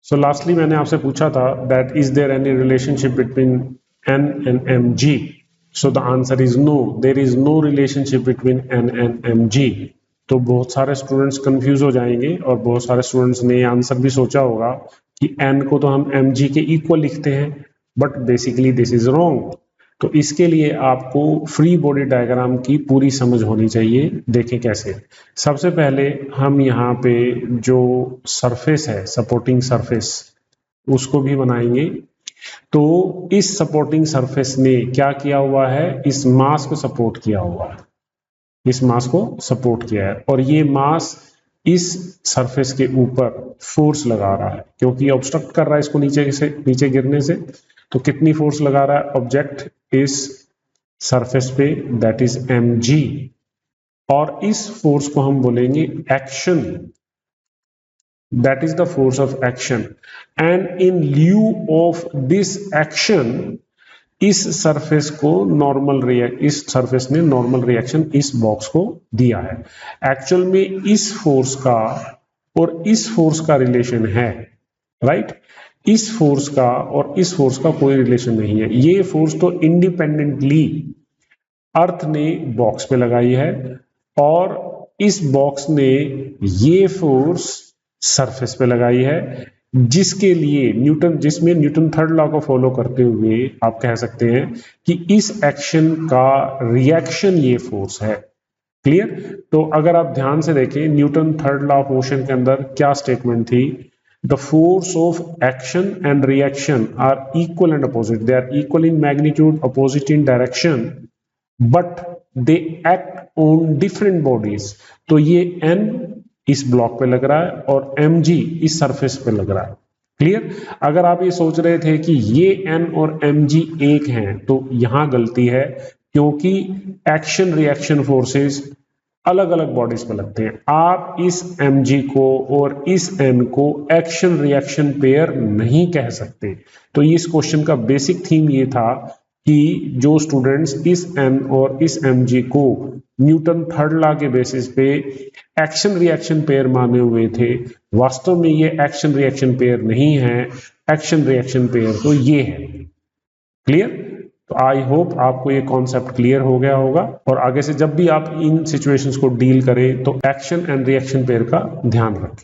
सो lastly मैंने आपसे पूछा था that is there any relationship between N and M G. So the answer is no, there is no relationship between N and M G. तो बहुत सारे students confuse हो जाएंगे और बहुत सारे स्टूडेंट्स ने आंसर भी सोचा होगा कि एन को तो हम एम जी के इक्वल लिखते हैं, but basically this is wrong. तो इसके लिए आपको फ्री बॉडी डायग्राम की पूरी समझ होनी चाहिए। देखें कैसे। सबसे पहले हम यहाँ पे जो सरफेस है, सपोर्टिंग सरफेस, उसको भी बनाएंगे। तो इस सपोर्टिंग सरफेस ने क्या किया हुआ है, इस मास को सपोर्ट किया हुआ है, इस मास को सपोर्ट किया है, और ये मास इस सरफेस के ऊपर फोर्स लगा रहा है क्योंकि ऑब्स्ट्रक्ट कर रहा है इसको नीचे गिरने से। तो कितनी फोर्स लगा रहा है ऑब्जेक्ट इस सरफेस पे, दैट इज mg, और इस फोर्स को हम बोलेंगे action, that is the force of action. And in lieu of this action, इस सरफेस को इस सरफेस ने नॉर्मल रिएक्शन इस बॉक्स को दिया है। एक्चुअल में इस फोर्स का और इस फोर्स का रिलेशन है, राइट? इस फोर्स का और इस फोर्स का कोई रिलेशन नहीं है। ये फोर्स तो इंडिपेंडेंटली अर्थ ने बॉक्स पे लगाई है और इस बॉक्स ने ये फोर्स सरफेस पे लगाई है, जिसमें न्यूटन थर्ड लॉ को फॉलो करते हुए आप कह सकते हैं कि इस एक्शन का रिएक्शन ये फोर्स है। क्लियर? तो अगर आप ध्यान से देखें, Newton third law of motion के अंदर क्या स्टेटमेंट थी? The force of action and reaction are equal and opposite, they are equal in magnitude, opposite in direction, but they act on different bodies. तो ये n इस block पे लग रहा है और mg इस सरफेस पे लग रहा है। क्लियर? अगर आप ये सोच रहे थे कि ये n और mg एक हैं, तो यहां गलती है, क्योंकि एक्शन रिएक्शन फोर्सेस अलग अलग बॉडीज पे लगते हैं। आप इस mg को और इस n को एक्शन रिएक्शन पेयर नहीं कह सकते। तो इस क्वेश्चन का बेसिक थीम ये था कि जो स्टूडेंट्स इस n और इस mg को न्यूटन थर्ड लॉ के बेसिस पे एक्शन रिएक्शन पेयर माने हुए थे, वास्तव में ये एक्शन रिएक्शन पेयर नहीं है। एक्शन रिएक्शन पेयर तो ये है। क्लियर? तो आई होप आपको ये कॉन्सेप्ट क्लियर हो गया होगा, और आगे से जब भी आप इन सिचुएशंस को डील करें तो एक्शन एंड रिएक्शन पेयर का ध्यान रखें।